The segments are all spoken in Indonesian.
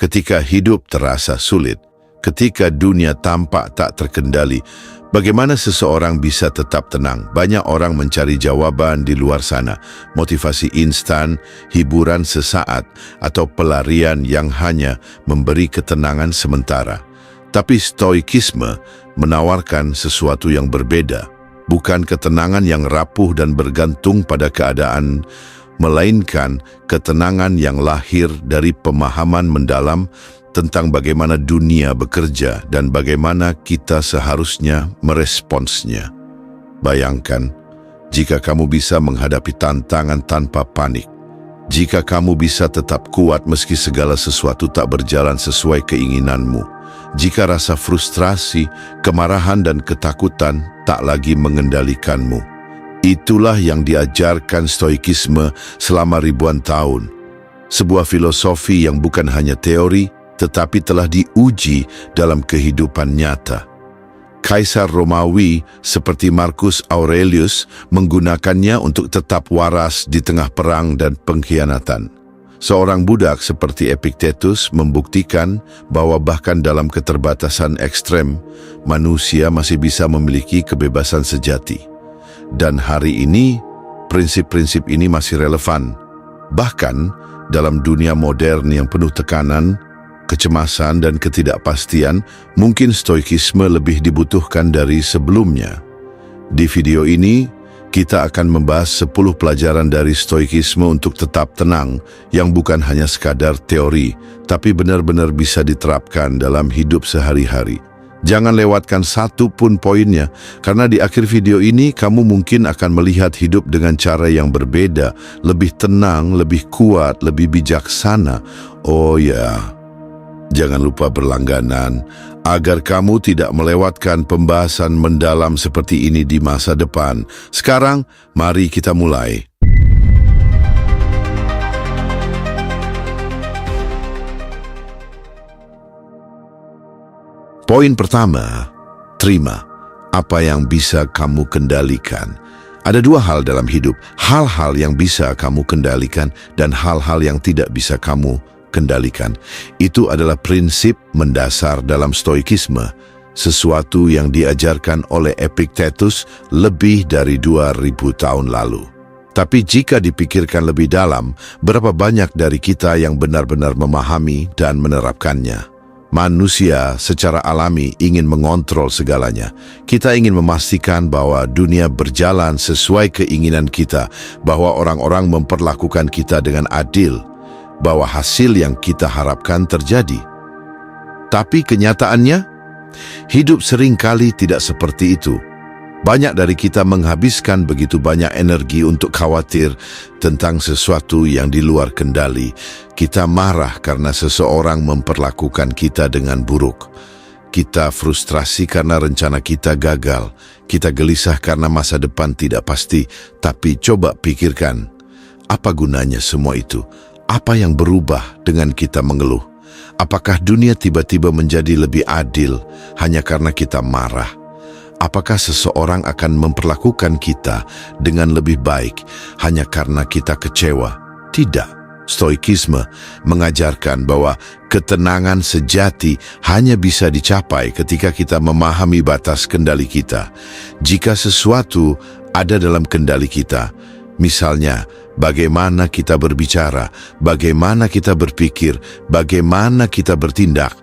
ketika hidup terasa sulit, ketika dunia tampak tak terkendali, bagaimana seseorang bisa tetap tenang? Banyak orang mencari jawaban di luar sana, motivasi instan, hiburan sesaat, atau pelarian yang hanya memberi ketenangan sementara. Tapi stoikisme menawarkan sesuatu yang berbeda, bukan ketenangan yang rapuh dan bergantung pada keadaan, melainkan ketenangan yang lahir dari pemahaman mendalam tentang bagaimana dunia bekerja dan bagaimana kita seharusnya meresponsnya. Bayangkan, jika kamu bisa menghadapi tantangan tanpa panik, jika kamu bisa tetap kuat meski segala sesuatu tak berjalan sesuai keinginanmu, jika rasa frustrasi, kemarahan dan ketakutan tak lagi mengendalikanmu. Itulah yang diajarkan stoikisme selama ribuan tahun. Sebuah filosofi yang bukan hanya teori, tetapi telah diuji dalam kehidupan nyata. Kaisar Romawi seperti Marcus Aurelius menggunakannya untuk tetap waras di tengah perang dan pengkhianatan. Seorang budak seperti Epictetus membuktikan bahwa bahkan dalam keterbatasan ekstrem, manusia masih bisa memiliki kebebasan sejati. Dan hari ini, prinsip-prinsip ini masih relevan. Bahkan dalam dunia modern yang penuh tekanan, kecemasan dan ketidakpastian, mungkin stoikisme lebih dibutuhkan dari sebelumnya. Di video ini, kita akan membahas 10 pelajaran dari stoikisme untuk tetap tenang, yang bukan hanya sekadar teori, tapi benar-benar bisa diterapkan dalam hidup sehari-hari. Jangan lewatkan satu pun poinnya, karena di akhir video ini kamu mungkin akan melihat hidup dengan cara yang berbeda, lebih tenang, lebih kuat, lebih bijaksana. Oh ya, jangan lupa berlangganan agar kamu tidak melewatkan pembahasan mendalam seperti ini di masa depan. Sekarang, mari kita mulai. Poin pertama, terima apa yang bisa kamu kendalikan. Ada dua hal dalam hidup, hal-hal yang bisa kamu kendalikan dan hal-hal yang tidak bisa kamu kendalikan. Itu adalah prinsip mendasar dalam stoikisme, sesuatu yang diajarkan oleh Epictetus lebih dari 2000 tahun lalu. Tapi jika dipikirkan lebih dalam, berapa banyak dari kita yang benar-benar memahami dan menerapkannya? Manusia secara alami ingin mengontrol segalanya. Kita ingin memastikan bahwa dunia berjalan sesuai keinginan kita, bahwa orang-orang memperlakukan kita dengan adil, bahwa hasil yang kita harapkan terjadi. Tapi kenyataannya, hidup seringkali tidak seperti itu. Banyak dari kita menghabiskan begitu banyak energi untuk khawatir tentang sesuatu yang di luar kendali. Kita marah karena seseorang memperlakukan kita dengan buruk. Kita frustrasi karena rencana kita gagal. Kita gelisah karena masa depan tidak pasti. Tapi coba pikirkan, apa gunanya semua itu? Apa yang berubah dengan kita mengeluh? Apakah dunia tiba-tiba menjadi lebih adil hanya karena kita marah? Apakah seseorang akan memperlakukan kita dengan lebih baik hanya karena kita kecewa? Tidak. Stoikisme mengajarkan bahwa ketenangan sejati hanya bisa dicapai ketika kita memahami batas kendali kita. Jika sesuatu ada dalam kendali kita, misalnya bagaimana kita berbicara, bagaimana kita berpikir, bagaimana kita bertindak,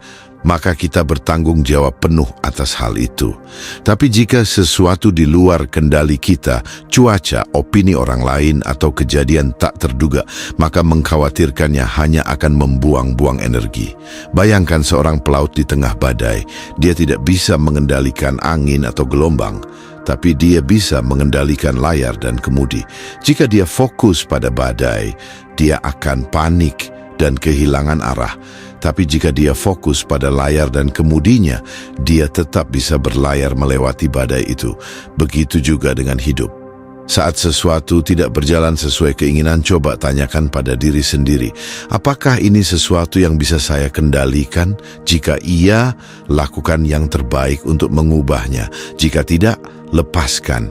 maka kita bertanggung jawab penuh atas hal itu. Tapi jika sesuatu di luar kendali kita, cuaca, opini orang lain, atau kejadian tak terduga, maka mengkhawatirkannya hanya akan membuang-buang energi. Bayangkan seorang pelaut di tengah badai. Dia tidak bisa mengendalikan angin atau gelombang, tapi dia bisa mengendalikan layar dan kemudi. Jika dia fokus pada badai, dia akan panik dan kehilangan arah. Tapi jika dia fokus pada layar dan kemudinya, dia tetap bisa berlayar melewati badai itu. Begitu juga dengan hidup. Saat sesuatu tidak berjalan sesuai keinginan, coba tanyakan pada diri sendiri, apakah ini sesuatu yang bisa saya kendalikan? Jika iya, lakukan yang terbaik untuk mengubahnya. Jika tidak, lepaskan.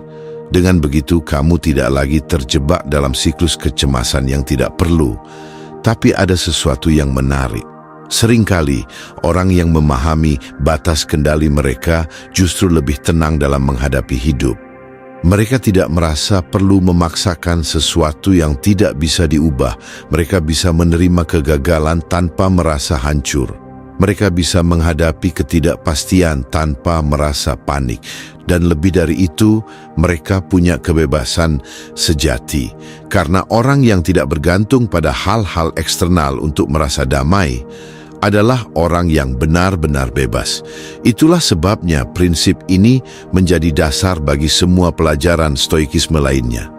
Dengan begitu, kamu tidak lagi terjebak dalam siklus kecemasan yang tidak perlu. Tapi ada sesuatu yang menarik. Seringkali, orang yang memahami batas kendali mereka justru lebih tenang dalam menghadapi hidup. Mereka tidak merasa perlu memaksakan sesuatu yang tidak bisa diubah. Mereka bisa menerima kegagalan tanpa merasa hancur. Mereka bisa menghadapi ketidakpastian tanpa merasa panik. Dan lebih dari itu, mereka punya kebebasan sejati. Karena orang yang tidak bergantung pada hal-hal eksternal untuk merasa damai adalah orang yang benar-benar bebas. Itulah sebabnya prinsip ini menjadi dasar bagi semua pelajaran stoikisme lainnya.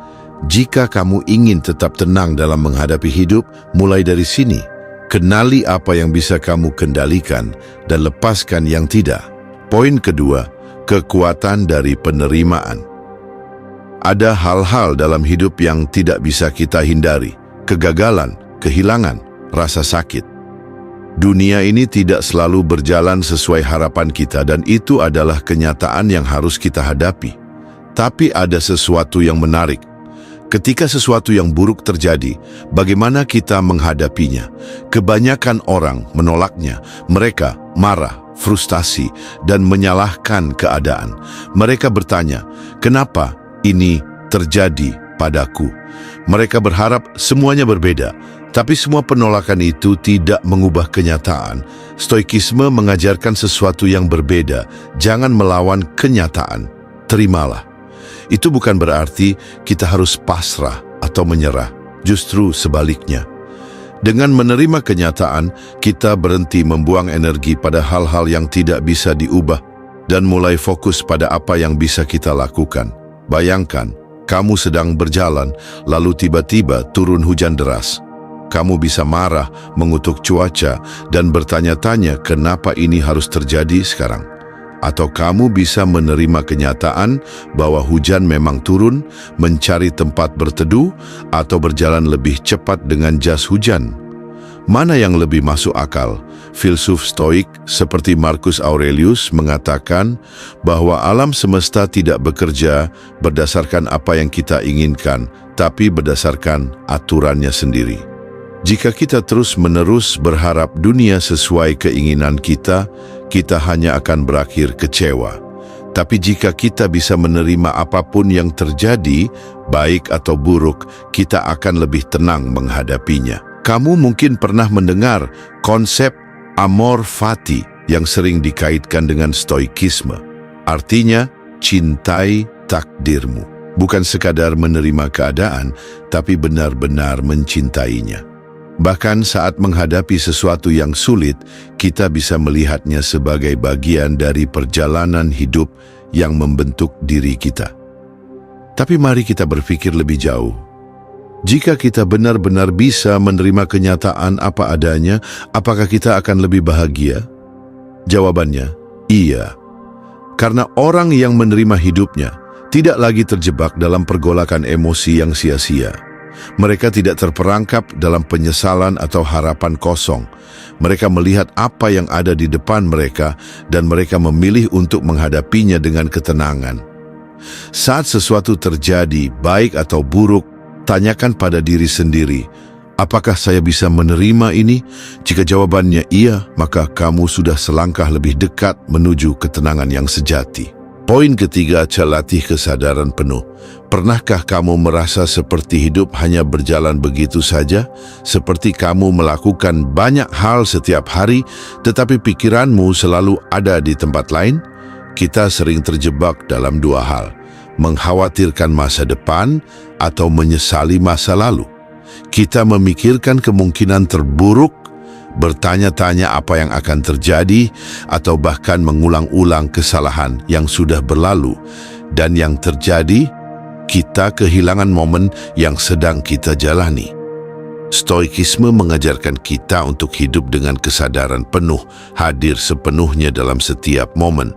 Jika kamu ingin tetap tenang dalam menghadapi hidup, mulai dari sini. Kenali apa yang bisa kamu kendalikan dan lepaskan yang tidak. Poin kedua, kekuatan dari penerimaan. Ada hal-hal dalam hidup yang tidak bisa kita hindari. Kegagalan, kehilangan, rasa sakit. Dunia ini tidak selalu berjalan sesuai harapan kita dan itu adalah kenyataan yang harus kita hadapi. Tapi ada sesuatu yang menarik. Ketika sesuatu yang buruk terjadi, bagaimana kita menghadapinya? Kebanyakan orang menolaknya. Mereka marah, frustasi, dan menyalahkan keadaan. Mereka bertanya, "Kenapa ini terjadi padaku?" Mereka berharap semuanya berbeda. Tapi semua penolakan itu tidak mengubah kenyataan. Stoikisme mengajarkan sesuatu yang berbeda. Jangan melawan kenyataan. Terimalah. Itu bukan berarti kita harus pasrah atau menyerah. Justru sebaliknya. Dengan menerima kenyataan, kita berhenti membuang energi pada hal-hal yang tidak bisa diubah dan mulai fokus pada apa yang bisa kita lakukan. Bayangkan, kamu sedang berjalan, lalu tiba-tiba turun hujan deras. Kamu bisa marah, mengutuk cuaca, dan bertanya-tanya kenapa ini harus terjadi sekarang. Atau kamu bisa menerima kenyataan bahwa hujan memang turun, mencari tempat berteduh, atau berjalan lebih cepat dengan jas hujan. Mana yang lebih masuk akal? Filsuf Stoik seperti Marcus Aurelius mengatakan bahwa alam semesta tidak bekerja berdasarkan apa yang kita inginkan, tapi berdasarkan aturannya sendiri. Jika kita terus-menerus berharap dunia sesuai keinginan kita, kita hanya akan berakhir kecewa. Tapi jika kita bisa menerima apapun yang terjadi, baik atau buruk, kita akan lebih tenang menghadapinya. Kamu mungkin pernah mendengar konsep amor fati yang sering dikaitkan dengan stoikisme. Artinya, cintai takdirmu. Bukan sekadar menerima keadaan, tapi benar-benar mencintainya. Bahkan saat menghadapi sesuatu yang sulit, kita bisa melihatnya sebagai bagian dari perjalanan hidup yang membentuk diri kita. Tapi mari kita berpikir lebih jauh. Jika kita benar-benar bisa menerima kenyataan apa adanya, apakah kita akan lebih bahagia? Jawabannya, iya. Karena orang yang menerima hidupnya tidak lagi terjebak dalam pergolakan emosi yang sia-sia. Mereka tidak terperangkap dalam penyesalan atau harapan kosong. Mereka melihat apa yang ada di depan mereka dan mereka memilih untuk menghadapinya dengan ketenangan. Saat sesuatu terjadi, baik atau buruk, tanyakan pada diri sendiri, apakah saya bisa menerima ini? Jika jawabannya iya, maka kamu sudah selangkah lebih dekat menuju ketenangan yang sejati. Poin ketiga, latih kesadaran penuh. Pernahkah kamu merasa seperti hidup hanya berjalan begitu saja? Seperti kamu melakukan banyak hal setiap hari, tetapi pikiranmu selalu ada di tempat lain? Kita sering terjebak dalam dua hal, mengkhawatirkan masa depan atau menyesali masa lalu. Kita memikirkan kemungkinan terburuk, bertanya-tanya apa yang akan terjadi, atau bahkan mengulang-ulang kesalahan yang sudah berlalu. Dan yang terjadi, kita kehilangan momen yang sedang kita jalani. Stoikisme mengajarkan kita untuk hidup dengan kesadaran penuh, hadir sepenuhnya dalam setiap momen.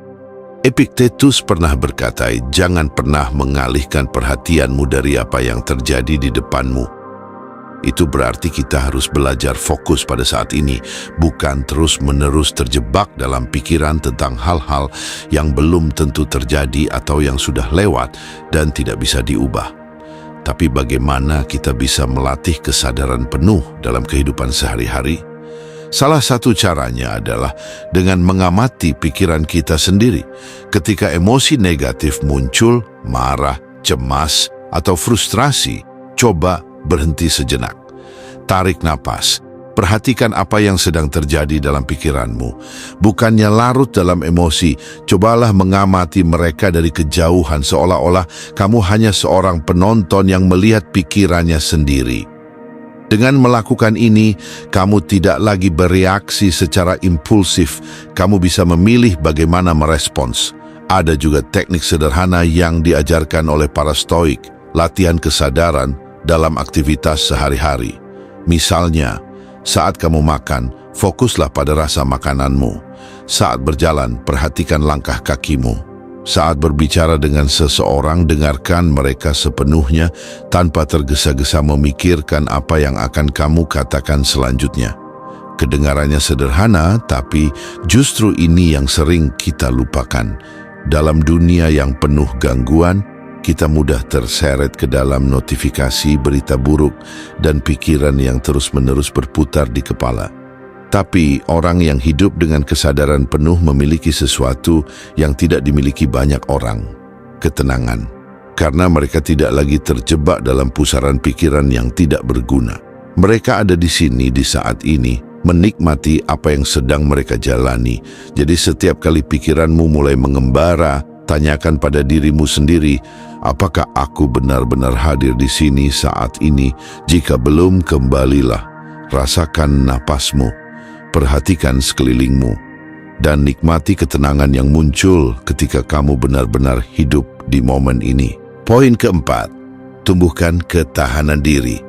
Epictetus pernah berkata, jangan pernah mengalihkan perhatianmu dari apa yang terjadi di depanmu. Itu berarti kita harus belajar fokus pada saat ini, bukan terus-menerus terjebak dalam pikiran tentang hal-hal yang belum tentu terjadi atau yang sudah lewat dan tidak bisa diubah. Tapi bagaimana kita bisa melatih kesadaran penuh dalam kehidupan sehari-hari? Salah satu caranya adalah dengan mengamati pikiran kita sendiri. Ketika emosi negatif muncul, marah, cemas, atau frustrasi, coba berhenti sejenak. Tarik napas. Perhatikan apa yang sedang terjadi dalam pikiranmu. Bukannya larut dalam emosi, cobalah mengamati mereka dari kejauhan seolah-olah kamu hanya seorang penonton yang melihat pikirannya sendiri. Dengan melakukan ini, kamu tidak lagi bereaksi secara impulsif. Kamu bisa memilih bagaimana merespons. Ada juga teknik sederhana yang diajarkan oleh para Stoik, latihan kesadaran dalam aktivitas sehari-hari. Misalnya, saat kamu makan, fokuslah pada rasa makananmu. Saat berjalan, perhatikan langkah kakimu. Saat berbicara dengan seseorang, dengarkan mereka sepenuhnya tanpa tergesa-gesa memikirkan apa yang akan kamu katakan selanjutnya. Kedengarannya sederhana, tapi justru ini yang sering kita lupakan. Dalam dunia yang penuh gangguan, kita mudah terseret ke dalam notifikasi berita buruk dan pikiran yang terus-menerus berputar di kepala. Tapi orang yang hidup dengan kesadaran penuh memiliki sesuatu yang tidak dimiliki banyak orang, ketenangan. Karena mereka tidak lagi terjebak dalam pusaran pikiran yang tidak berguna. Mereka ada di sini di saat ini, menikmati apa yang sedang mereka jalani. Jadi setiap kali pikiranmu mulai mengembara, tanyakan pada dirimu sendiri, apakah aku benar-benar hadir di sini saat ini? Jika belum, kembalilah. Rasakan napasmu, perhatikan sekelilingmu, dan nikmati ketenangan yang muncul ketika kamu benar-benar hidup di momen ini. Poin keempat, tumbuhkan ketahanan diri.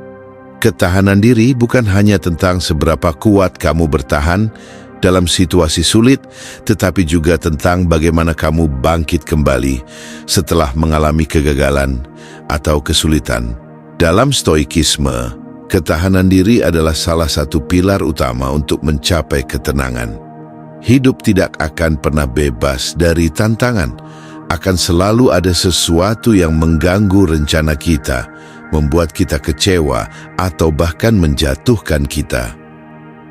Ketahanan diri bukan hanya tentang seberapa kuat kamu bertahan dalam situasi sulit, tetapi juga tentang bagaimana kamu bangkit kembali setelah mengalami kegagalan atau kesulitan. Dalam Stoikisme, ketahanan diri adalah salah satu pilar utama untuk mencapai ketenangan. Hidup tidak akan pernah bebas dari tantangan. Akan selalu ada sesuatu yang mengganggu rencana kita, membuat kita kecewa, atau bahkan menjatuhkan kita.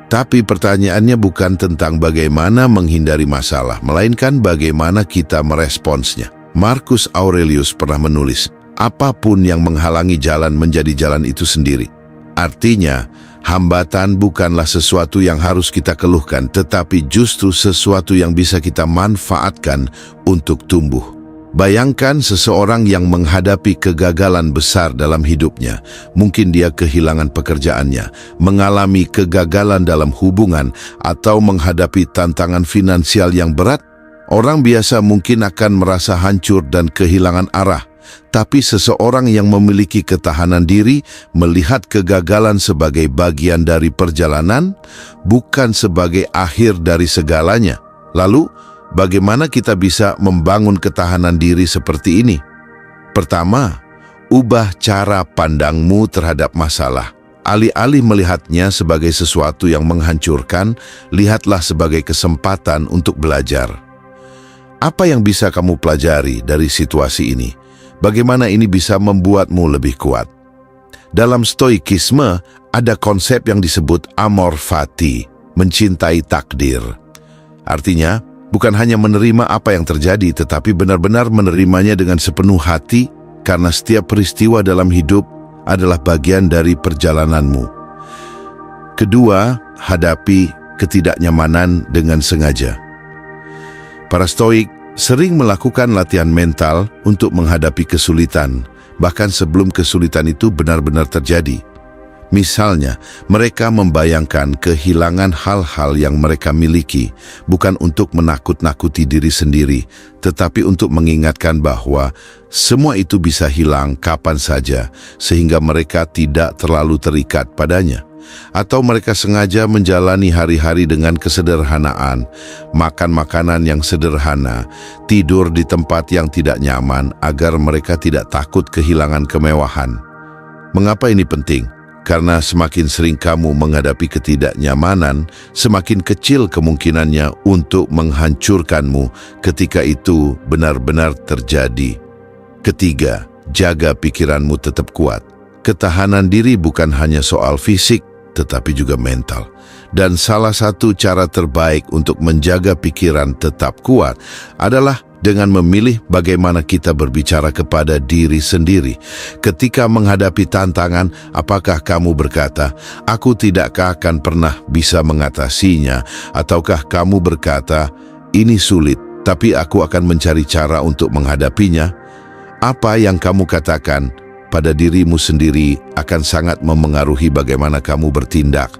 Tapi pertanyaannya bukan tentang bagaimana menghindari masalah, melainkan bagaimana kita meresponsnya. Marcus Aurelius pernah menulis, apapun yang menghalangi jalan menjadi jalan itu sendiri. Artinya, hambatan bukanlah sesuatu yang harus kita keluhkan, tetapi justru sesuatu yang bisa kita manfaatkan untuk tumbuh. Bayangkan seseorang yang menghadapi kegagalan besar dalam hidupnya. Mungkin dia kehilangan pekerjaannya, mengalami kegagalan dalam hubungan, atau menghadapi tantangan finansial yang berat. Orang biasa mungkin akan merasa hancur dan kehilangan arah. Tapi seseorang yang memiliki ketahanan diri melihat kegagalan sebagai bagian dari perjalanan, bukan sebagai akhir dari segalanya. Lalu, bagaimana kita bisa membangun ketahanan diri seperti ini? Pertama, ubah cara pandangmu terhadap masalah. Alih-alih melihatnya sebagai sesuatu yang menghancurkan, lihatlah sebagai kesempatan untuk belajar. Apa yang bisa kamu pelajari dari situasi ini? Bagaimana ini bisa membuatmu lebih kuat? Dalam Stoikisme, ada konsep yang disebut amor fati, mencintai takdir. Artinya, bukan hanya menerima apa yang terjadi, tetapi benar-benar menerimanya dengan sepenuh hati, karena setiap peristiwa dalam hidup adalah bagian dari perjalananmu. Kedua, hadapi ketidaknyamanan dengan sengaja. Para Stoik sering melakukan latihan mental untuk menghadapi kesulitan, bahkan sebelum kesulitan itu benar-benar terjadi. Misalnya, mereka membayangkan kehilangan hal-hal yang mereka miliki, bukan untuk menakut-nakuti diri sendiri, tetapi untuk mengingatkan bahwa semua itu bisa hilang kapan saja, sehingga mereka tidak terlalu terikat padanya. Atau mereka sengaja menjalani hari-hari dengan kesederhanaan, makan makanan yang sederhana, tidur di tempat yang tidak nyaman, agar mereka tidak takut kehilangan kemewahan. Mengapa ini penting? Karena semakin sering kamu menghadapi ketidaknyamanan, semakin kecil kemungkinannya untuk menghancurkanmu ketika itu benar-benar terjadi. Ketiga, jaga pikiranmu tetap kuat. Ketahanan diri bukan hanya soal fisik, tetapi juga mental. Dan salah satu cara terbaik untuk menjaga pikiran tetap kuat adalah dengan memilih bagaimana kita berbicara kepada diri sendiri. Ketika menghadapi tantangan, apakah kamu berkata, "Aku tidakkah akan pernah bisa mengatasinya?" Ataukah kamu berkata, "Ini sulit, tapi aku akan mencari cara untuk menghadapinya"? Apa yang kamu katakan pada dirimu sendiri akan sangat memengaruhi bagaimana kamu bertindak.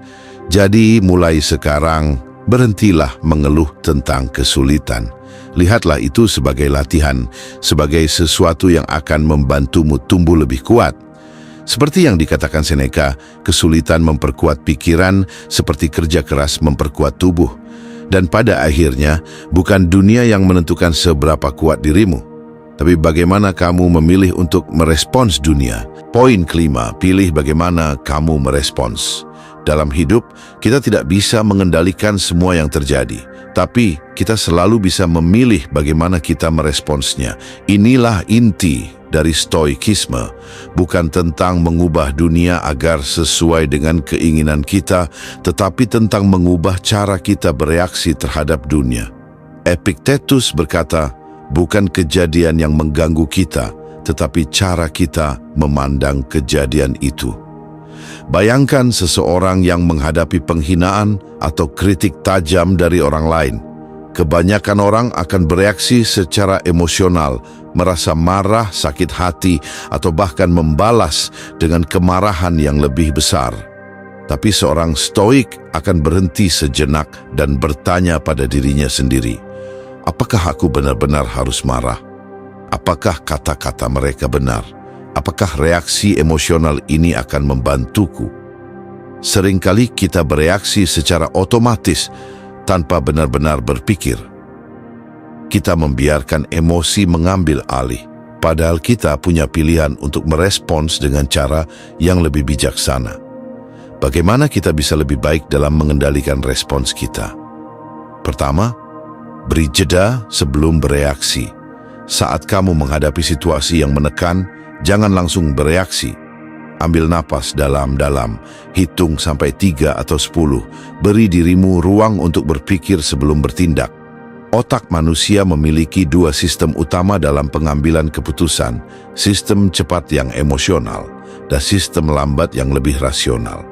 Jadi mulai sekarang, berhentilah mengeluh tentang kesulitan. Lihatlah itu sebagai latihan, sebagai sesuatu yang akan membantumu tumbuh lebih kuat. Seperti yang dikatakan Seneca, kesulitan memperkuat pikiran seperti kerja keras memperkuat tubuh. Dan pada akhirnya, bukan dunia yang menentukan seberapa kuat dirimu, tapi bagaimana kamu memilih untuk merespons dunia. Poin kelima, pilih bagaimana kamu merespons. Dalam hidup, kita tidak bisa mengendalikan semua yang terjadi, tapi kita selalu bisa memilih bagaimana kita meresponsnya. Inilah inti dari stoikisme, bukan tentang mengubah dunia agar sesuai dengan keinginan kita, tetapi tentang mengubah cara kita bereaksi terhadap dunia. Epictetus berkata, bukan kejadian yang mengganggu kita, tetapi cara kita memandang kejadian itu. Bayangkan seseorang yang menghadapi penghinaan atau kritik tajam dari orang lain. Kebanyakan orang akan bereaksi secara emosional, merasa marah, sakit hati, atau bahkan membalas dengan kemarahan yang lebih besar. Tapi seorang stoik akan berhenti sejenak dan bertanya pada dirinya sendiri, apakah aku benar-benar harus marah? Apakah kata-kata mereka benar? Apakah reaksi emosional ini akan membantuku? Seringkali kita bereaksi secara otomatis tanpa benar-benar berpikir. Kita membiarkan emosi mengambil alih, padahal kita punya pilihan untuk merespons dengan cara yang lebih bijaksana. Bagaimana kita bisa lebih baik dalam mengendalikan respons kita? Pertama, beri jeda sebelum bereaksi. Saat kamu menghadapi situasi yang menekan, jangan langsung bereaksi. Ambil napas dalam-dalam, hitung sampai 3 atau 10. Beri dirimu ruang untuk berpikir sebelum bertindak. Otak manusia memiliki 2 sistem utama dalam pengambilan keputusan, sistem cepat yang emosional, dan sistem lambat yang lebih rasional.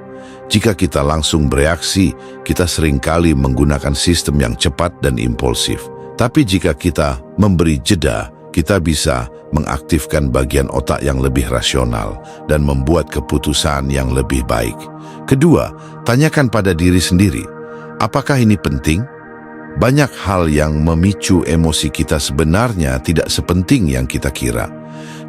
Jika kita langsung bereaksi, kita seringkali menggunakan sistem yang cepat dan impulsif. Tapi jika kita memberi jeda, kita bisa mengaktifkan bagian otak yang lebih rasional dan membuat keputusan yang lebih baik. Kedua, tanyakan pada diri sendiri, apakah ini penting? Banyak hal yang memicu emosi kita sebenarnya tidak sepenting yang kita kira.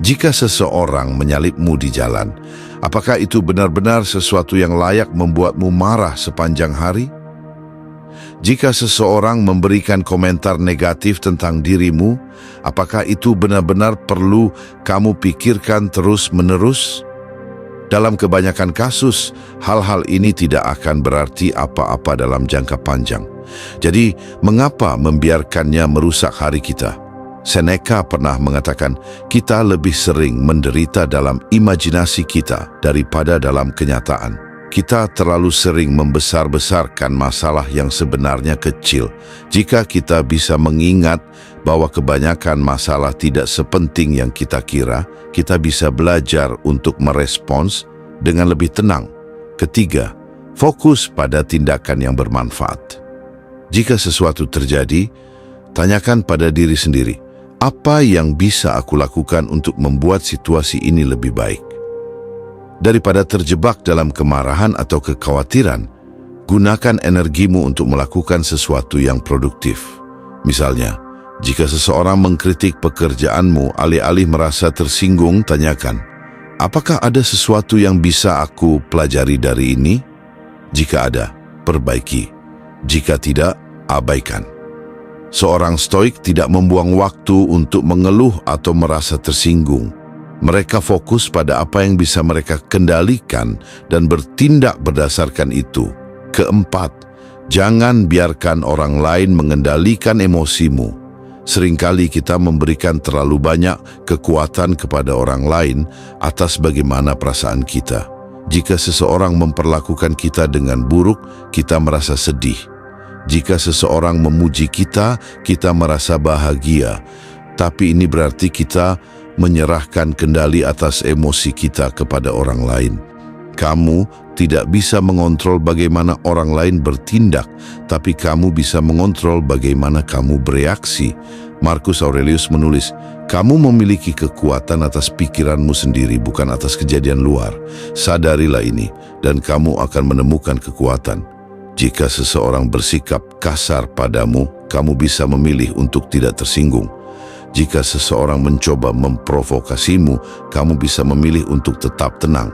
Jika seseorang menyalipmu di jalan, apakah itu benar-benar sesuatu yang layak membuatmu marah sepanjang hari? Jika seseorang memberikan komentar negatif tentang dirimu, apakah itu benar-benar perlu kamu pikirkan terus-menerus? Dalam kebanyakan kasus, hal-hal ini tidak akan berarti apa-apa dalam jangka panjang. Jadi, mengapa membiarkannya merusak hari kita? Seneca pernah mengatakan, kita lebih sering menderita dalam imajinasi kita daripada dalam kenyataan. Kita terlalu sering membesar-besarkan masalah yang sebenarnya kecil. Jika kita bisa mengingat bahwa kebanyakan masalah tidak sepenting yang kita kira, kita bisa belajar untuk merespons dengan lebih tenang. Ketiga, fokus pada tindakan yang bermanfaat. Jika sesuatu terjadi, tanyakan pada diri sendiri, apa yang bisa aku lakukan untuk membuat situasi ini lebih baik? Daripada terjebak dalam kemarahan atau kekhawatiran, gunakan energimu untuk melakukan sesuatu yang produktif. Misalnya, jika seseorang mengkritik pekerjaanmu, alih-alih merasa tersinggung, tanyakan, apakah ada sesuatu yang bisa aku pelajari dari ini? Jika ada, perbaiki. Jika tidak, abaikan. Seorang stoik tidak membuang waktu untuk mengeluh atau merasa tersinggung. Mereka fokus pada apa yang bisa mereka kendalikan dan bertindak berdasarkan itu. Keempat, jangan biarkan orang lain mengendalikan emosimu. Seringkali kita memberikan terlalu banyak kekuatan kepada orang lain atas bagaimana perasaan kita. Jika seseorang memperlakukan kita dengan buruk, kita merasa sedih. Jika seseorang memuji kita, kita merasa bahagia. Tapi ini berarti kita menyerahkan kendali atas emosi kita kepada orang lain. Kamu tidak bisa mengontrol bagaimana orang lain bertindak, tapi kamu bisa mengontrol bagaimana kamu bereaksi. Marcus Aurelius menulis, kamu memiliki kekuatan atas pikiranmu sendiri, bukan atas kejadian luar. Sadarilah ini, dan kamu akan menemukan kekuatan. Jika seseorang bersikap kasar padamu, kamu bisa memilih untuk tidak tersinggung. Jika seseorang mencoba memprovokasimu, kamu bisa memilih untuk tetap tenang.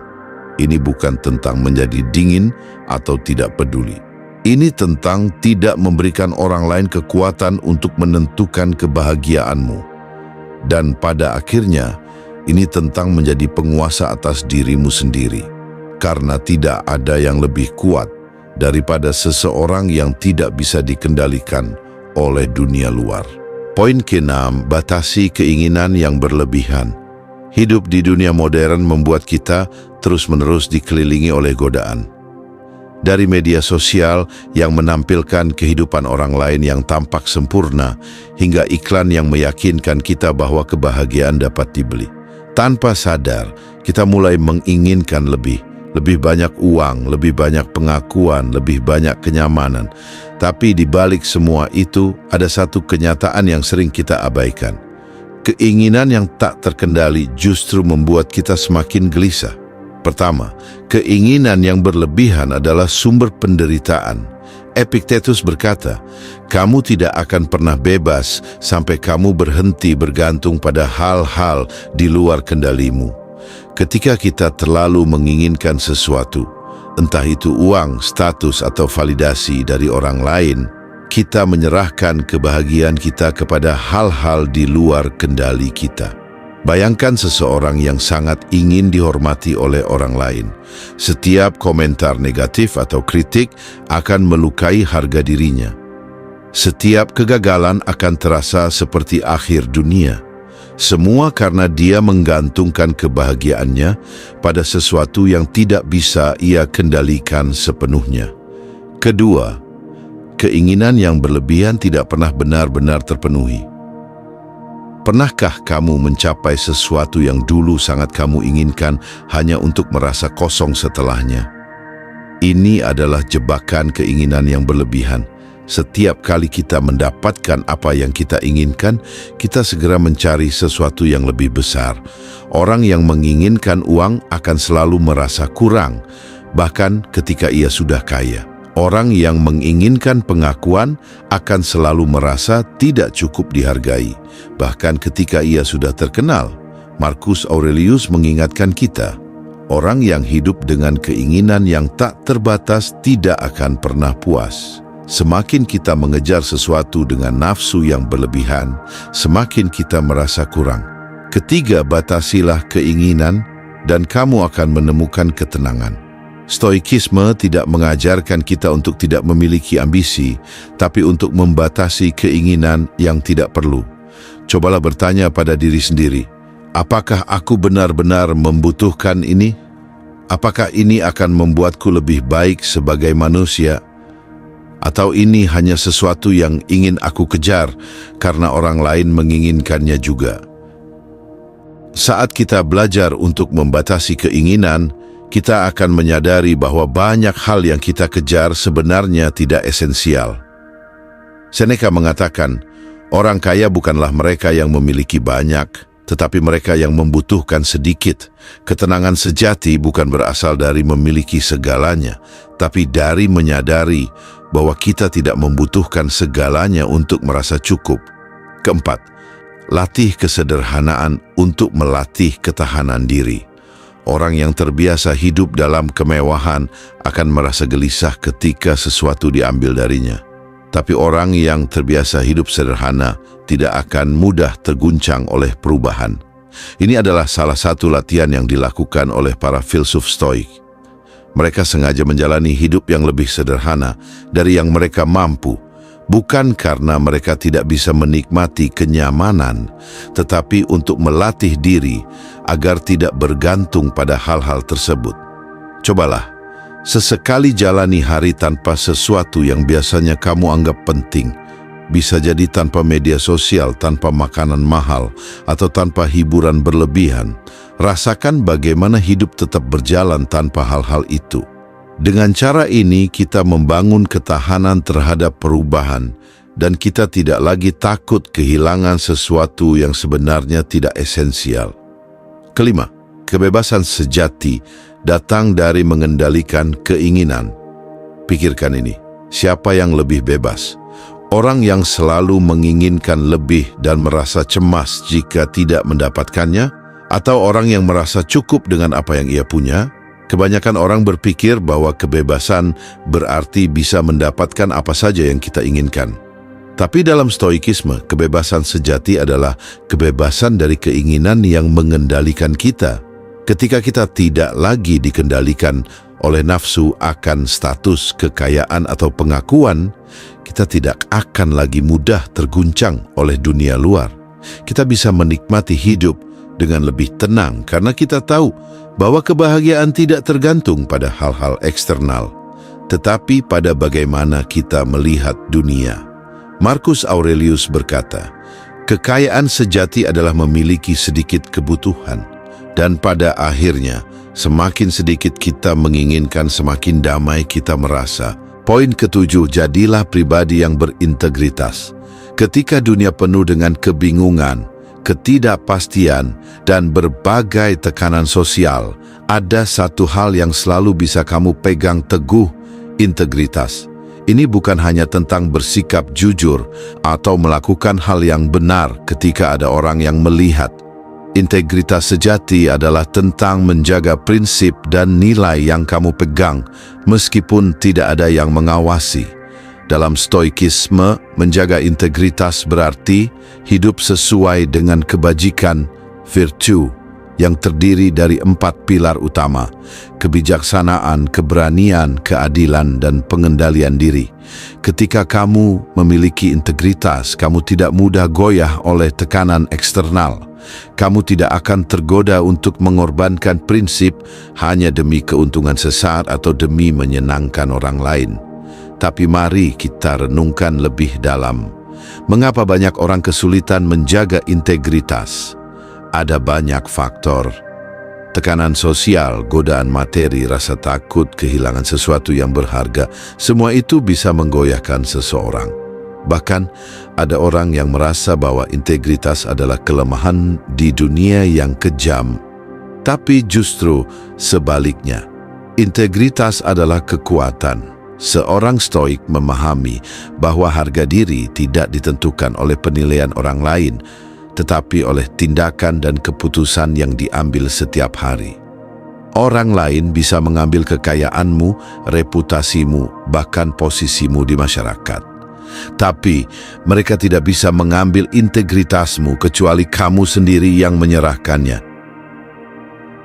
Ini bukan tentang menjadi dingin atau tidak peduli. Ini tentang tidak memberikan orang lain kekuatan untuk menentukan kebahagiaanmu. Dan pada akhirnya, ini tentang menjadi penguasa atas dirimu sendiri. Karena tidak ada yang lebih kuat daripada seseorang yang tidak bisa dikendalikan oleh dunia luar. Poin ke-6, batasi keinginan yang berlebihan. Hidup di dunia modern membuat kita terus-menerus dikelilingi oleh godaan. Dari media sosial yang menampilkan kehidupan orang lain yang tampak sempurna, hingga iklan yang meyakinkan kita bahwa kebahagiaan dapat dibeli. Tanpa sadar, kita mulai menginginkan lebih banyak uang, lebih banyak pengakuan, lebih banyak kenyamanan. Tapi di balik semua itu, ada satu kenyataan yang sering kita abaikan. Keinginan yang tak terkendali justru membuat kita semakin gelisah. Pertama, keinginan yang berlebihan adalah sumber penderitaan. Epictetus berkata, kamu tidak akan pernah bebas sampai kamu berhenti bergantung pada hal-hal di luar kendalimu. Ketika kita terlalu menginginkan sesuatu, entah itu uang, status, atau validasi dari orang lain, kita menyerahkan kebahagiaan kita kepada hal-hal di luar kendali kita. Bayangkan seseorang yang sangat ingin dihormati oleh orang lain. Setiap komentar negatif atau kritik akan melukai harga dirinya. Setiap kegagalan akan terasa seperti akhir dunia. Semua karena dia menggantungkan kebahagiaannya pada sesuatu yang tidak bisa ia kendalikan sepenuhnya. Kedua, keinginan yang berlebihan tidak pernah benar-benar terpenuhi. Pernahkah kamu mencapai sesuatu yang dulu sangat kamu inginkan hanya untuk merasa kosong setelahnya? Ini adalah jebakan keinginan yang berlebihan. Setiap kali kita mendapatkan apa yang kita inginkan, kita segera mencari sesuatu yang lebih besar. Orang yang menginginkan uang akan selalu merasa kurang, bahkan ketika ia sudah kaya. Orang yang menginginkan pengakuan akan selalu merasa tidak cukup dihargai, bahkan ketika ia sudah terkenal. Marcus Aurelius mengingatkan kita, orang yang hidup dengan keinginan yang tak terbatas tidak akan pernah puas. Semakin kita mengejar sesuatu dengan nafsu yang berlebihan, semakin kita merasa kurang. Ketiga, batasilah keinginan dan kamu akan menemukan ketenangan. Stoikisme tidak mengajarkan kita untuk tidak memiliki ambisi, tapi untuk membatasi keinginan yang tidak perlu. Cobalah bertanya pada diri sendiri, apakah aku benar-benar membutuhkan ini? Apakah ini akan membuatku lebih baik sebagai manusia? Atau ini hanya sesuatu yang ingin aku kejar karena orang lain menginginkannya juga? Saat kita belajar untuk membatasi keinginan, kita akan menyadari bahwa banyak hal yang kita kejar sebenarnya tidak esensial. Seneca mengatakan, orang kaya bukanlah mereka yang memiliki banyak, tetapi mereka yang membutuhkan sedikit. Ketenangan sejati bukan berasal dari memiliki segalanya, tapi dari menyadari bahwa kita tidak membutuhkan segalanya untuk merasa cukup. Keempat, latih kesederhanaan untuk melatih ketahanan diri. Orang yang terbiasa hidup dalam kemewahan akan merasa gelisah ketika sesuatu diambil darinya. Tapi orang yang terbiasa hidup sederhana tidak akan mudah terguncang oleh perubahan. Ini adalah salah satu latihan yang dilakukan oleh para filsuf Stoik. Mereka sengaja menjalani hidup yang lebih sederhana dari yang mereka mampu, bukan karena mereka tidak bisa menikmati kenyamanan, tetapi untuk melatih diri agar tidak bergantung pada hal-hal tersebut. Cobalah, sesekali jalani hari tanpa sesuatu yang biasanya kamu anggap penting. Bisa jadi tanpa media sosial, tanpa makanan mahal, atau tanpa hiburan berlebihan. Rasakan bagaimana hidup tetap berjalan tanpa hal-hal itu. Dengan cara ini, kita membangun ketahanan terhadap perubahan, dan kita tidak lagi takut kehilangan sesuatu yang sebenarnya tidak esensial. Kelima, kebebasan sejati datang dari mengendalikan keinginan. Pikirkan ini, siapa yang lebih bebas? Orang yang selalu menginginkan lebih dan merasa cemas jika tidak mendapatkannya, atau orang yang merasa cukup dengan apa yang ia punya? Kebanyakan orang berpikir bahwa kebebasan berarti bisa mendapatkan apa saja yang kita inginkan. Tapi dalam stoikisme, kebebasan sejati adalah kebebasan dari keinginan yang mengendalikan kita. Ketika kita tidak lagi dikendalikan oleh nafsu akan status, kekayaan, atau pengakuan, kita tidak akan lagi mudah terguncang oleh dunia luar. Kita bisa menikmati hidup dengan lebih tenang karena kita tahu bahwa kebahagiaan tidak tergantung pada hal-hal eksternal, tetapi pada bagaimana kita melihat dunia. Marcus Aurelius berkata, kekayaan sejati adalah memiliki sedikit kebutuhan, dan pada akhirnya, semakin sedikit kita menginginkan, semakin damai kita merasa. Poin ketujuh, jadilah pribadi yang berintegritas. Ketika dunia penuh dengan kebingungan, ketidakpastian, dan berbagai tekanan sosial, ada satu hal yang selalu bisa kamu pegang teguh, integritas. Ini bukan hanya tentang bersikap jujur atau melakukan hal yang benar ketika ada orang yang melihat. Integritas sejati adalah tentang menjaga prinsip dan nilai yang kamu pegang, meskipun tidak ada yang mengawasi. Dalam stoikisme, menjaga integritas berarti hidup sesuai dengan kebajikan, virtue, yang terdiri dari 4 pilar utama: kebijaksanaan, keberanian, keadilan, dan pengendalian diri. Ketika kamu memiliki integritas, kamu tidak mudah goyah oleh tekanan eksternal. Kamu tidak akan tergoda untuk mengorbankan prinsip hanya demi keuntungan sesaat atau demi menyenangkan orang lain. Tapi mari kita renungkan lebih dalam. Mengapa banyak orang kesulitan menjaga integritas? Ada banyak faktor. Tekanan sosial, godaan materi, rasa takut kehilangan sesuatu yang berharga, semua itu bisa menggoyahkan seseorang. Bahkan, ada orang yang merasa bahwa integritas adalah kelemahan di dunia yang kejam. Tapi justru sebaliknya, integritas adalah kekuatan. Seorang stoik memahami bahwa harga diri tidak ditentukan oleh penilaian orang lain, tetapi oleh tindakan dan keputusan yang diambil setiap hari. Orang lain bisa mengambil kekayaanmu, reputasimu, bahkan posisimu di masyarakat. Tapi mereka tidak bisa mengambil integritasmu kecuali kamu sendiri yang menyerahkannya.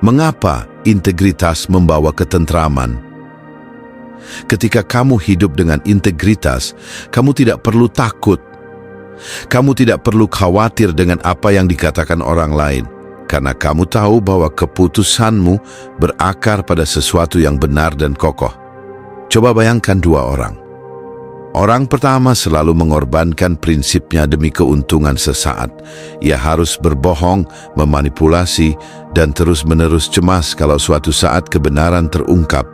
Mengapa integritas membawa ketentraman? Ketika kamu hidup dengan integritas, kamu tidak perlu takut. Kamu tidak perlu khawatir dengan apa yang dikatakan orang lain, karena kamu tahu bahwa keputusanmu berakar pada sesuatu yang benar dan kokoh. Coba bayangkan 2 orang. Orang pertama selalu mengorbankan prinsipnya demi keuntungan sesaat. Ia harus berbohong, memanipulasi, dan terus-menerus cemas kalau suatu saat kebenaran terungkap.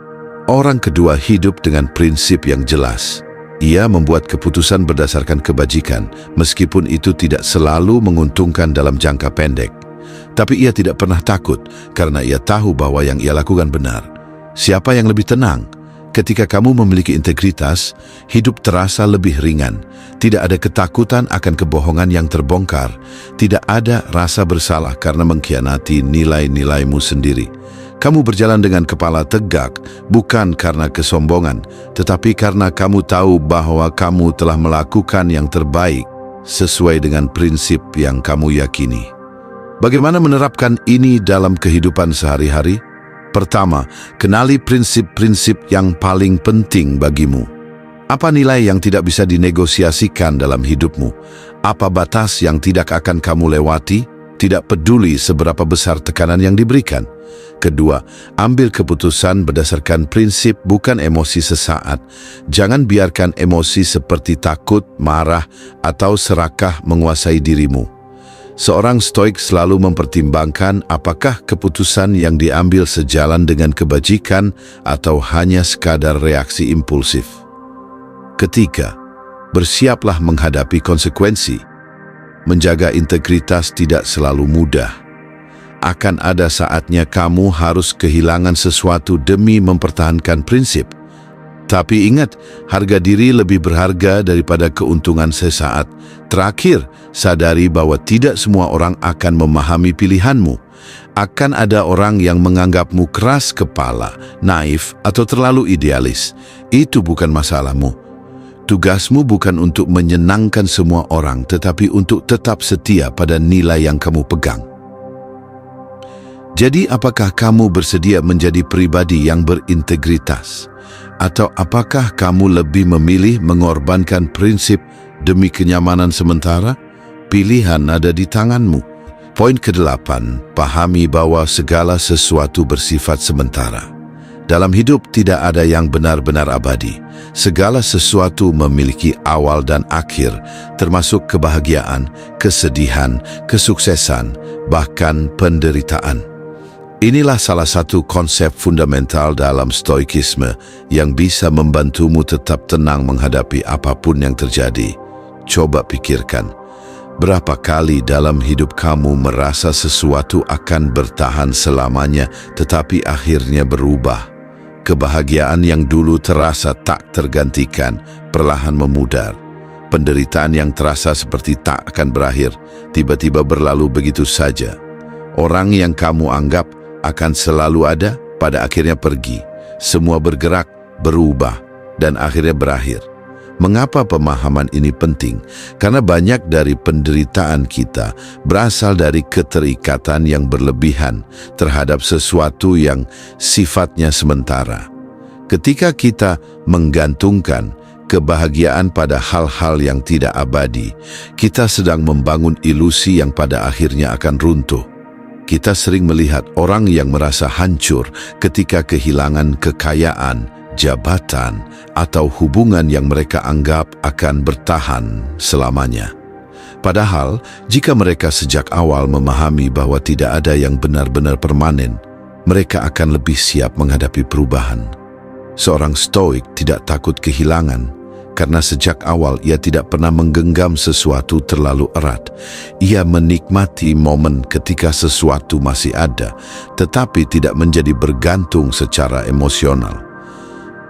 Orang kedua hidup dengan prinsip yang jelas. Ia membuat keputusan berdasarkan kebajikan, meskipun itu tidak selalu menguntungkan dalam jangka pendek. Tapi ia tidak pernah takut, karena ia tahu bahwa yang ia lakukan benar. Siapa yang lebih tenang? Ketika kamu memiliki integritas, hidup terasa lebih ringan. Tidak ada ketakutan akan kebohongan yang terbongkar. Tidak ada rasa bersalah karena mengkhianati nilai-nilaimu sendiri. Kamu berjalan dengan kepala tegak, bukan karena kesombongan, tetapi karena kamu tahu bahwa kamu telah melakukan yang terbaik sesuai dengan prinsip yang kamu yakini. Bagaimana menerapkan ini dalam kehidupan sehari-hari? Pertama, kenali prinsip-prinsip yang paling penting bagimu. Apa nilai yang tidak bisa dinegosiasikan dalam hidupmu? Apa batas yang tidak akan kamu lewati? Tidak peduli seberapa besar tekanan yang diberikan. Kedua, ambil keputusan berdasarkan prinsip bukan emosi sesaat. Jangan biarkan emosi seperti takut, marah, atau serakah menguasai dirimu. Seorang stoik selalu mempertimbangkan apakah keputusan yang diambil sejalan dengan kebajikan atau hanya sekadar reaksi impulsif. Ketiga, bersiaplah menghadapi konsekuensi. Menjaga integritas tidak selalu mudah. Akan ada saatnya kamu harus kehilangan sesuatu demi mempertahankan prinsip. Tapi ingat, harga diri lebih berharga daripada keuntungan sesaat. Terakhir, sadari bahwa tidak semua orang akan memahami pilihanmu. Akan ada orang yang menganggapmu keras kepala, naif, atau terlalu idealis. Itu bukan masalahmu. Tugasmu bukan untuk menyenangkan semua orang, tetapi untuk tetap setia pada nilai yang kamu pegang. Jadi, apakah kamu bersedia menjadi pribadi yang berintegritas? Atau apakah kamu lebih memilih mengorbankan prinsip demi kenyamanan sementara? Pilihan ada di tanganmu. Poin ke-8, pahami bahwa segala sesuatu bersifat sementara. Dalam hidup tidak ada yang benar-benar abadi. Segala sesuatu memiliki awal dan akhir, termasuk kebahagiaan, kesedihan, kesuksesan, bahkan penderitaan. Inilah salah satu konsep fundamental dalam stoikisme yang bisa membantumu tetap tenang menghadapi apapun yang terjadi. Coba pikirkan, berapa kali dalam hidup kamu merasa sesuatu akan bertahan selamanya tetapi akhirnya berubah? Kebahagiaan yang dulu terasa tak tergantikan perlahan memudar. Penderitaan yang terasa seperti tak akan berakhir tiba-tiba berlalu begitu saja. Orang yang kamu anggap akan selalu ada, pada akhirnya pergi. Semua bergerak, berubah, dan akhirnya berakhir. Mengapa pemahaman ini penting? Karena banyak dari penderitaan kita berasal dari keterikatan yang berlebihan terhadap sesuatu yang sifatnya sementara. Ketika kita menggantungkan kebahagiaan pada hal-hal yang tidak abadi, kita sedang membangun ilusi yang pada akhirnya akan runtuh. Kita sering melihat orang yang merasa hancur ketika kehilangan kekayaan, jabatan, atau hubungan yang mereka anggap akan bertahan selamanya. Padahal, jika mereka sejak awal memahami bahwa tidak ada yang benar-benar permanen, mereka akan lebih siap menghadapi perubahan. Seorang stoik tidak takut kehilangan, karena sejak awal ia tidak pernah menggenggam sesuatu terlalu erat. Ia menikmati momen ketika sesuatu masih ada, tetapi tidak menjadi bergantung secara emosional.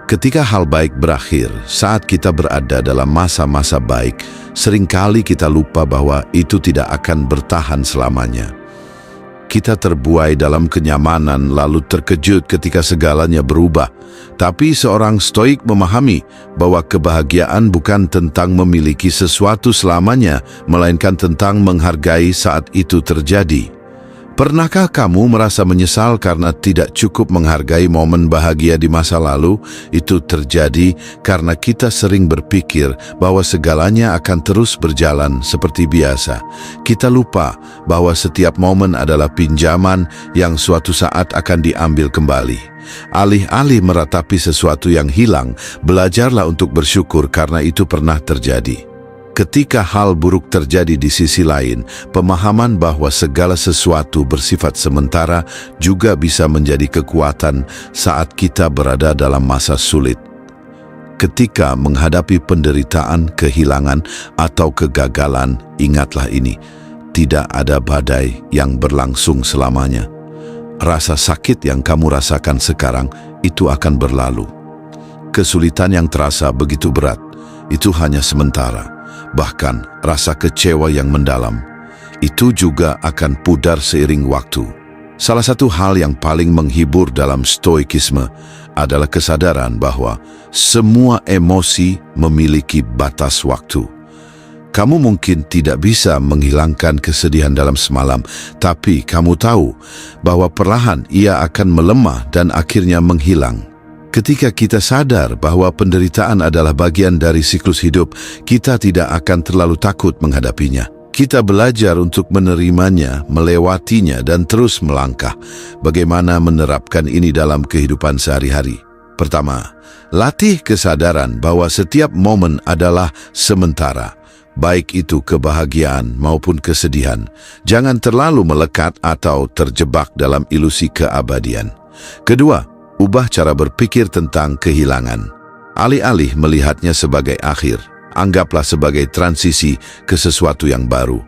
Ketika hal baik berakhir, saat kita berada dalam masa-masa baik, seringkali kita lupa bahwa itu tidak akan bertahan selamanya. Kita terbuai dalam kenyamanan lalu terkejut ketika segalanya berubah. Tapi seorang stoik memahami bahwa kebahagiaan bukan tentang memiliki sesuatu selamanya, melainkan tentang menghargai saat itu terjadi. Pernahkah kamu merasa menyesal karena tidak cukup menghargai momen bahagia di masa lalu? Itu terjadi karena kita sering berpikir bahwa segalanya akan terus berjalan seperti biasa. Kita lupa bahwa setiap momen adalah pinjaman yang suatu saat akan diambil kembali. Alih-alih meratapi sesuatu yang hilang, belajarlah untuk bersyukur karena itu pernah terjadi. Ketika hal buruk terjadi di sisi lain, pemahaman bahwa segala sesuatu bersifat sementara juga bisa menjadi kekuatan saat kita berada dalam masa sulit. Ketika menghadapi penderitaan, kehilangan, atau kegagalan, ingatlah ini, tidak ada badai yang berlangsung selamanya. Rasa sakit yang kamu rasakan sekarang itu akan berlalu. Kesulitan yang terasa begitu berat, itu hanya sementara. Bahkan rasa kecewa yang mendalam, itu juga akan pudar seiring waktu. Salah satu hal yang paling menghibur dalam stoikisme adalah kesadaran bahwa semua emosi memiliki batas waktu. Kamu mungkin tidak bisa menghilangkan kesedihan dalam semalam, tapi kamu tahu bahwa perlahan ia akan melemah dan akhirnya menghilang. Ketika kita sadar bahwa penderitaan adalah bagian dari siklus hidup, kita tidak akan terlalu takut menghadapinya. Kita belajar untuk menerimanya, melewatinya, dan terus melangkah. Bagaimana menerapkan ini dalam kehidupan sehari-hari? Pertama, latih kesadaran bahwa setiap momen adalah sementara, baik itu kebahagiaan maupun kesedihan. Jangan terlalu melekat atau terjebak dalam ilusi keabadian. Kedua, ubah cara berpikir tentang kehilangan. Alih-alih melihatnya sebagai akhir, anggaplah sebagai transisi ke sesuatu yang baru.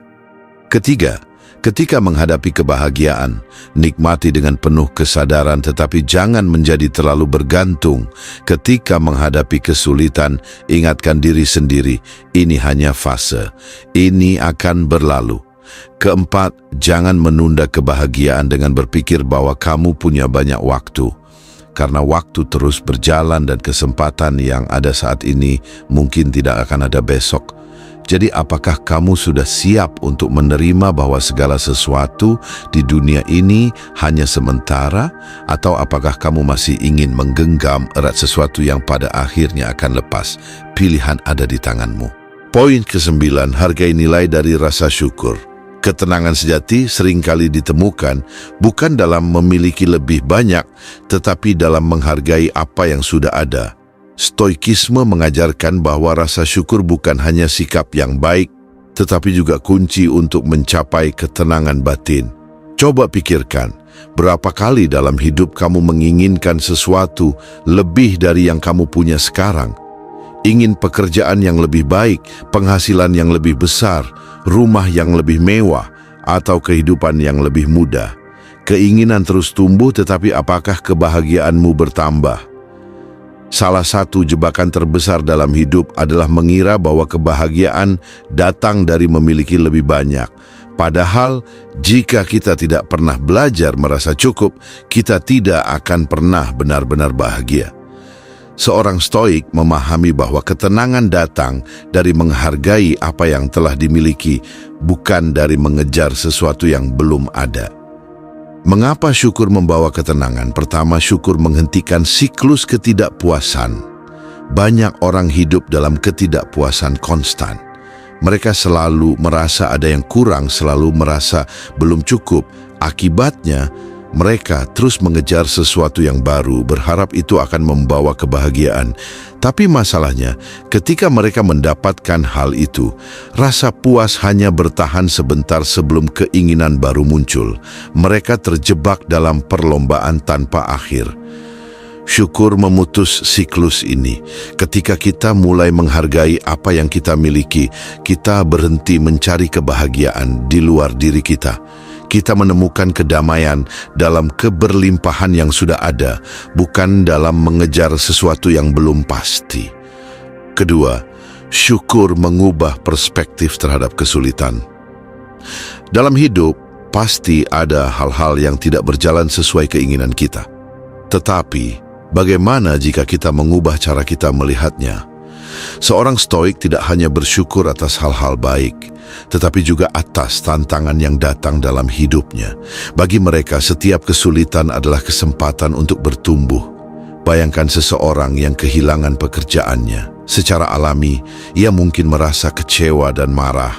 Ketiga, ketika menghadapi kebahagiaan, nikmati dengan penuh kesadaran tetapi jangan menjadi terlalu bergantung. Ketika menghadapi kesulitan, ingatkan diri sendiri, ini hanya fase, ini akan berlalu. Keempat, jangan menunda kebahagiaan dengan berpikir bahwa kamu punya banyak waktu. Karena waktu terus berjalan dan kesempatan yang ada saat ini mungkin tidak akan ada besok. Jadi apakah kamu sudah siap untuk menerima bahwa segala sesuatu di dunia ini hanya sementara? Atau apakah kamu masih ingin menggenggam erat sesuatu yang pada akhirnya akan lepas? Pilihan ada di tanganmu. Poin ke-9, hargai nilai dari rasa syukur. Ketenangan sejati seringkali ditemukan bukan dalam memiliki lebih banyak, tetapi dalam menghargai apa yang sudah ada. Stoikisme mengajarkan bahwa rasa syukur bukan hanya sikap yang baik, tetapi juga kunci untuk mencapai ketenangan batin. Coba pikirkan, berapa kali dalam hidup kamu menginginkan sesuatu lebih dari yang kamu punya sekarang? Ingin pekerjaan yang lebih baik, penghasilan yang lebih besar, rumah yang lebih mewah, atau kehidupan yang lebih mudah. Keinginan terus tumbuh, tetapi apakah kebahagiaanmu bertambah? Salah satu jebakan terbesar dalam hidup adalah mengira bahwa kebahagiaan datang dari memiliki lebih banyak. Padahal, jika kita tidak pernah belajar merasa cukup, kita tidak akan pernah benar-benar bahagia. Seorang stoik memahami bahwa ketenangan datang dari menghargai apa yang telah dimiliki, bukan dari mengejar sesuatu yang belum ada. Mengapa syukur membawa ketenangan? Pertama, syukur menghentikan siklus ketidakpuasan. Banyak orang hidup dalam ketidakpuasan konstan. Mereka selalu merasa ada yang kurang, selalu merasa belum cukup. Akibatnya, mereka terus mengejar sesuatu yang baru, berharap itu akan membawa kebahagiaan. Tapi masalahnya, ketika mereka mendapatkan hal itu, rasa puas hanya bertahan sebentar sebelum keinginan baru muncul. Mereka terjebak dalam perlombaan tanpa akhir. Syukur memutus siklus ini. Ketika kita mulai menghargai apa yang kita miliki, kita berhenti mencari kebahagiaan di luar diri kita. Kita menemukan kedamaian dalam keberlimpahan yang sudah ada, bukan dalam mengejar sesuatu yang belum pasti. Kedua, syukur mengubah perspektif terhadap kesulitan. Dalam hidup, pasti ada hal-hal yang tidak berjalan sesuai keinginan kita. Tetapi, bagaimana jika kita mengubah cara kita melihatnya? Seorang stoik tidak hanya bersyukur atas hal-hal baik, tetapi juga atas tantangan yang datang dalam hidupnya. Bagi mereka, setiap kesulitan adalah kesempatan untuk bertumbuh. Bayangkan seseorang yang kehilangan pekerjaannya. Secara alami, ia mungkin merasa kecewa dan marah.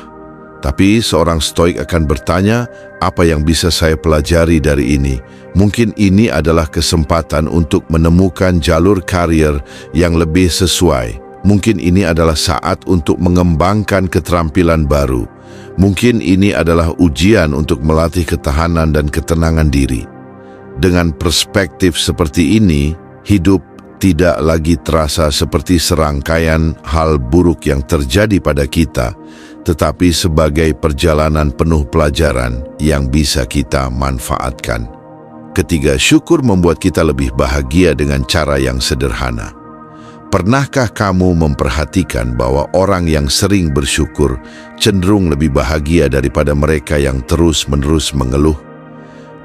Tapi seorang stoik akan bertanya, apa yang bisa saya pelajari dari ini? Mungkin ini adalah kesempatan untuk menemukan jalur karir yang lebih sesuai. Mungkin ini adalah saat untuk mengembangkan keterampilan baru. Mungkin ini adalah ujian untuk melatih ketahanan dan ketenangan diri. Dengan perspektif seperti ini, hidup tidak lagi terasa seperti serangkaian hal buruk yang terjadi pada kita, tetapi sebagai perjalanan penuh pelajaran yang bisa kita manfaatkan. Ketiga, syukur membuat kita lebih bahagia dengan cara yang sederhana. Pernahkah kamu memperhatikan bahwa orang yang sering bersyukur cenderung lebih bahagia daripada mereka yang terus-menerus mengeluh?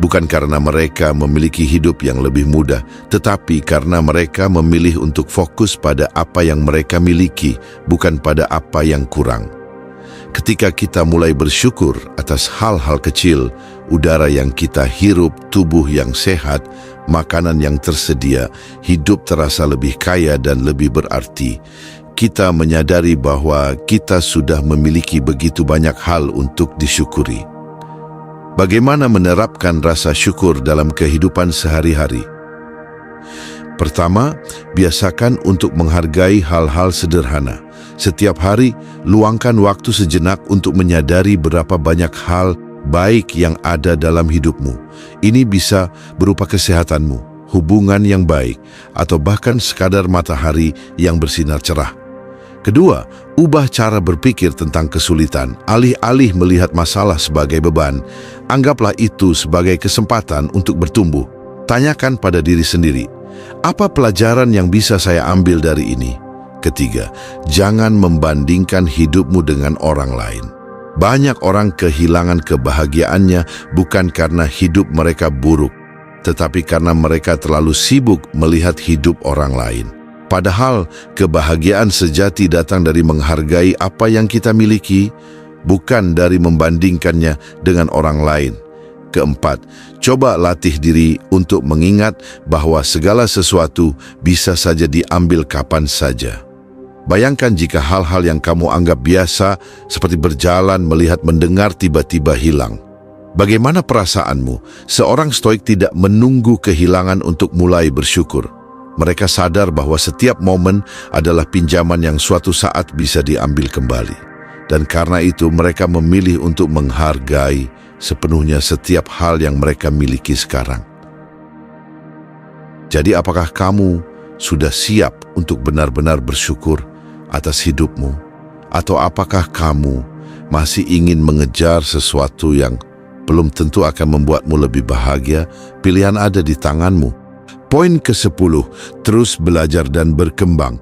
Bukan karena mereka memiliki hidup yang lebih mudah, tetapi karena mereka memilih untuk fokus pada apa yang mereka miliki, bukan pada apa yang kurang. Ketika kita mulai bersyukur atas hal-hal kecil, udara yang kita hirup, tubuh yang sehat, makanan yang tersedia, hidup terasa lebih kaya dan lebih berarti. kita menyadari bahwa kita sudah memiliki begitu banyak hal untuk disyukuri. Bagaimana menerapkan rasa syukur dalam kehidupan sehari-hari? Pertama, biasakan untuk menghargai hal-hal sederhana. Setiap hari, luangkan waktu sejenak untuk menyadari berapa banyak hal baik yang ada dalam hidupmu. Ini bisa berupa kesehatanmu, hubungan yang baik, atau bahkan sekadar matahari yang bersinar cerah. Kedua, ubah cara berpikir tentang kesulitan. Alih-alih melihat masalah sebagai beban, anggaplah itu sebagai kesempatan untuk bertumbuh. Tanyakan pada diri sendiri, apa pelajaran yang bisa saya ambil dari ini? Ketiga, jangan membandingkan hidupmu dengan orang lain. Banyak orang kehilangan kebahagiaannya bukan karena hidup mereka buruk, tetapi karena mereka terlalu sibuk melihat hidup orang lain. Padahal kebahagiaan sejati datang dari menghargai apa yang kita miliki, bukan dari membandingkannya dengan orang lain. Keempat, coba latih diri untuk mengingat bahwa segala sesuatu bisa saja diambil kapan saja. Bayangkan jika hal-hal yang kamu anggap biasa, seperti berjalan, melihat, mendengar, tiba-tiba hilang. Bagaimana perasaanmu? Seorang stoik tidak menunggu kehilangan untuk mulai bersyukur. Mereka sadar bahwa setiap momen adalah pinjaman yang suatu saat bisa diambil kembali. Dan karena itu mereka memilih untuk menghargai sepenuhnya setiap hal yang mereka miliki sekarang. Jadi apakah kamu sudah siap untuk benar-benar bersyukur atas hidupmu? Atau apakah kamu masih ingin mengejar sesuatu yang belum tentu akan membuatmu lebih bahagia? Pilihan ada di tanganmu. Poin ke-10, terus belajar dan berkembang.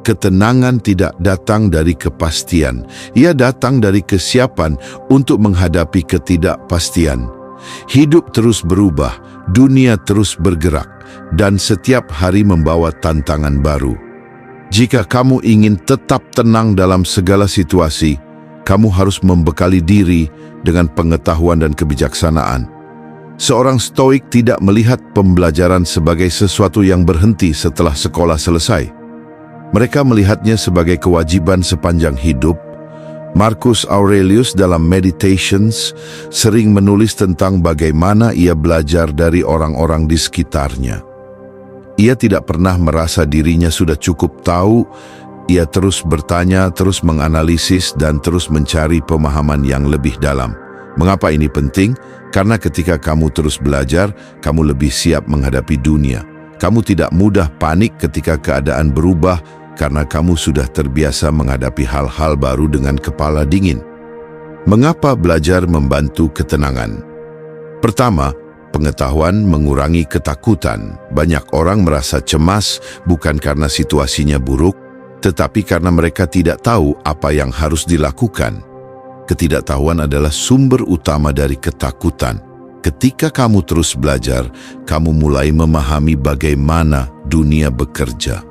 Ketenangan tidak datang dari kepastian, ia datang dari kesiapan untuk menghadapi ketidakpastian. Hidup terus berubah, dunia terus bergerak, dan setiap hari membawa tantangan baru. Jika kamu ingin tetap tenang dalam segala situasi, kamu harus membekali diri dengan pengetahuan dan kebijaksanaan. Seorang stoik tidak melihat pembelajaran sebagai sesuatu yang berhenti setelah sekolah selesai. Mereka melihatnya sebagai kewajiban sepanjang hidup. Marcus Aurelius dalam Meditations sering menulis tentang bagaimana ia belajar dari orang-orang di sekitarnya. Ia tidak pernah merasa dirinya sudah cukup tahu. Ia terus bertanya, terus menganalisis, dan terus mencari pemahaman yang lebih dalam. Mengapa ini penting? Karena ketika kamu terus belajar, kamu lebih siap menghadapi dunia. Kamu tidak mudah panik ketika keadaan berubah karena kamu sudah terbiasa menghadapi hal-hal baru dengan kepala dingin. Mengapa belajar membantu ketenangan? Pertama, pengetahuan mengurangi ketakutan. Banyak orang merasa cemas bukan karena situasinya buruk, tetapi karena mereka tidak tahu apa yang harus dilakukan. Ketidaktahuan adalah sumber utama dari ketakutan. Ketika kamu terus belajar, kamu mulai memahami bagaimana dunia bekerja.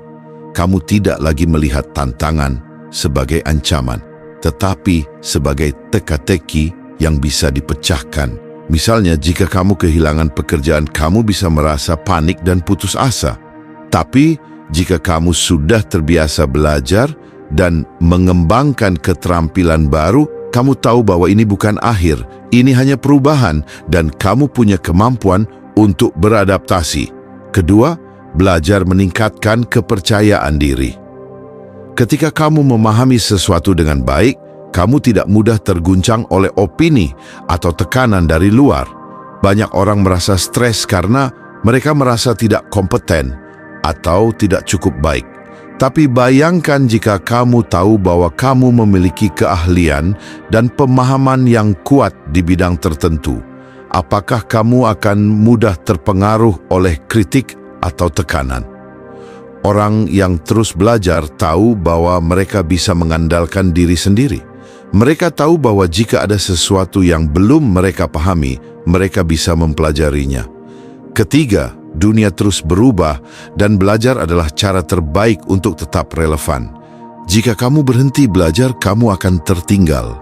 Kamu tidak lagi melihat tantangan sebagai ancaman, tetapi sebagai teka-teki yang bisa dipecahkan. Misalnya, jika kamu kehilangan pekerjaan, kamu bisa merasa panik dan putus asa. Tapi, jika kamu sudah terbiasa belajar dan mengembangkan keterampilan baru, kamu tahu bahwa ini bukan akhir, ini hanya perubahan, dan kamu punya kemampuan untuk beradaptasi. Kedua, belajar meningkatkan kepercayaan diri. Ketika kamu memahami sesuatu dengan baik, kamu tidak mudah terguncang oleh opini atau tekanan dari luar. Banyak orang merasa stres karena mereka merasa tidak kompeten atau tidak cukup baik. Tapi bayangkan jika kamu tahu bahwa kamu memiliki keahlian dan pemahaman yang kuat di bidang tertentu. Apakah kamu akan mudah terpengaruh oleh kritik atau tekanan? Orang yang terus belajar tahu bahwa mereka bisa mengandalkan diri sendiri. Mereka tahu bahwa jika ada sesuatu yang belum mereka pahami, mereka bisa mempelajarinya. Ketiga, dunia terus berubah dan belajar adalah cara terbaik untuk tetap relevan. Jika kamu berhenti belajar, kamu akan tertinggal.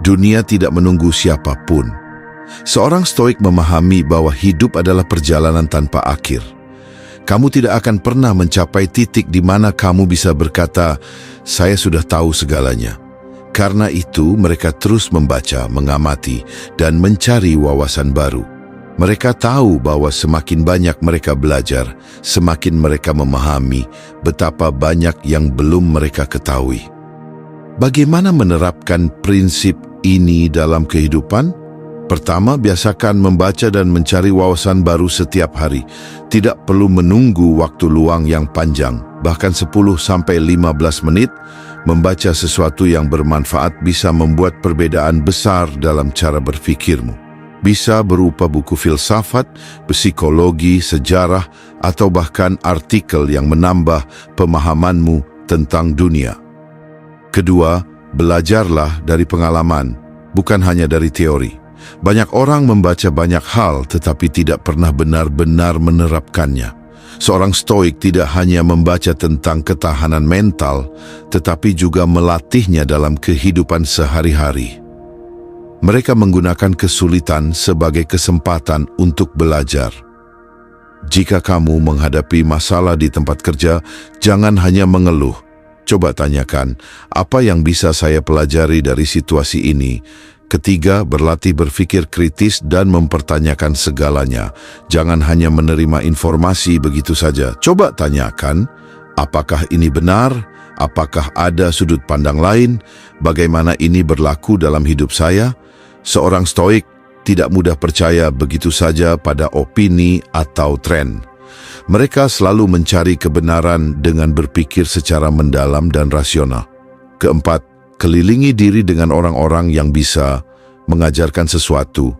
Dunia tidak menunggu siapapun. Seorang stoik memahami bahwa hidup adalah perjalanan tanpa akhir. kamu tidak akan pernah mencapai titik di mana kamu bisa berkata, "Saya sudah tahu segalanya." Karena itu, mereka terus membaca, mengamati, dan mencari wawasan baru. Mereka tahu bahwa semakin banyak mereka belajar, semakin mereka memahami betapa banyak yang belum mereka ketahui. Bagaimana menerapkan prinsip ini dalam kehidupan? Pertama, biasakan membaca dan mencari wawasan baru setiap hari. Tidak perlu menunggu waktu luang yang panjang, bahkan 10-15 menit. Membaca sesuatu yang bermanfaat bisa membuat perbedaan besar dalam cara berfikirmu. Bisa berupa buku filsafat, psikologi, sejarah, atau bahkan artikel yang menambah pemahamanmu tentang dunia. Kedua, belajarlah dari pengalaman, bukan hanya dari teori. Banyak orang membaca banyak hal tetapi tidak pernah benar-benar menerapkannya. Seorang stoik tidak hanya membaca tentang ketahanan mental, tetapi juga melatihnya dalam kehidupan sehari-hari. Mereka menggunakan kesulitan sebagai kesempatan untuk belajar. Jika kamu menghadapi masalah di tempat kerja, jangan hanya mengeluh. Coba tanyakan, apa yang bisa saya pelajari dari situasi ini? Ketiga, berlatih berpikir kritis dan mempertanyakan segalanya. Jangan hanya menerima informasi begitu saja. Coba tanyakan, apakah ini benar? Apakah ada sudut pandang lain? Bagaimana ini berlaku dalam hidup saya? Seorang stoik tidak mudah percaya begitu saja pada opini atau tren. Mereka selalu mencari kebenaran dengan berpikir secara mendalam dan rasional. Keempat, kelilingi diri dengan orang-orang yang bisa mengajarkan sesuatu.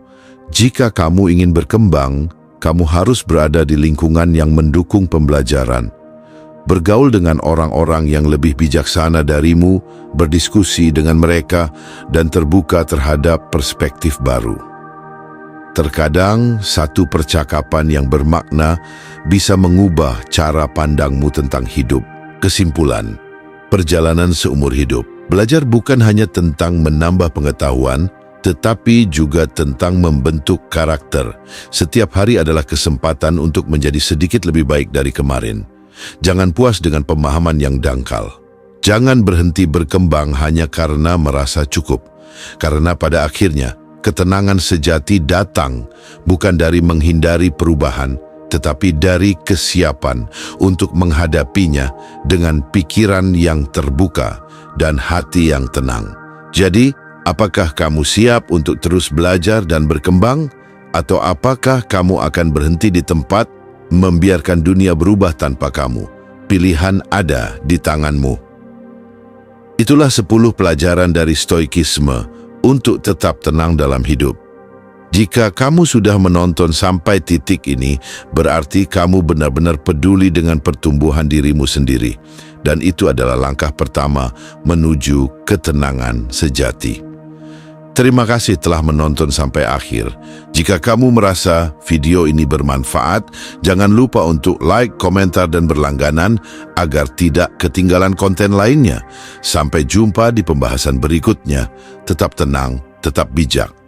Jika kamu ingin berkembang, kamu harus berada di lingkungan yang mendukung pembelajaran. Bergaul dengan orang-orang yang lebih bijaksana darimu, berdiskusi dengan mereka, dan terbuka terhadap perspektif baru. Terkadang, satu percakapan yang bermakna bisa mengubah cara pandangmu tentang hidup. Kesimpulan, perjalanan seumur hidup. Belajar bukan hanya tentang menambah pengetahuan, tetapi juga tentang membentuk karakter. Setiap hari adalah kesempatan untuk menjadi sedikit lebih baik dari kemarin. Jangan puas dengan pemahaman yang dangkal. Jangan berhenti berkembang hanya karena merasa cukup. Karena pada akhirnya, ketenangan sejati datang bukan dari menghindari perubahan, tetapi dari kesiapan untuk menghadapinya dengan pikiran yang terbuka dan hati yang tenang. Jadi, apakah kamu siap untuk terus belajar dan berkembang? Atau apakah kamu akan berhenti di tempat, membiarkan dunia berubah tanpa kamu? Pilihan ada di tanganmu. Itulah 10 pelajaran dari stoikisme untuk tetap tenang dalam hidup. Jika kamu sudah menonton sampai titik ini, berarti kamu benar-benar peduli dengan pertumbuhan dirimu sendiri. Dan itu adalah langkah pertama menuju ketenangan sejati. Terima kasih telah menonton sampai akhir. Jika kamu merasa video ini bermanfaat, jangan lupa untuk like, komentar, dan berlangganan agar tidak ketinggalan konten lainnya. Sampai jumpa di pembahasan berikutnya. Tetap tenang, tetap bijak.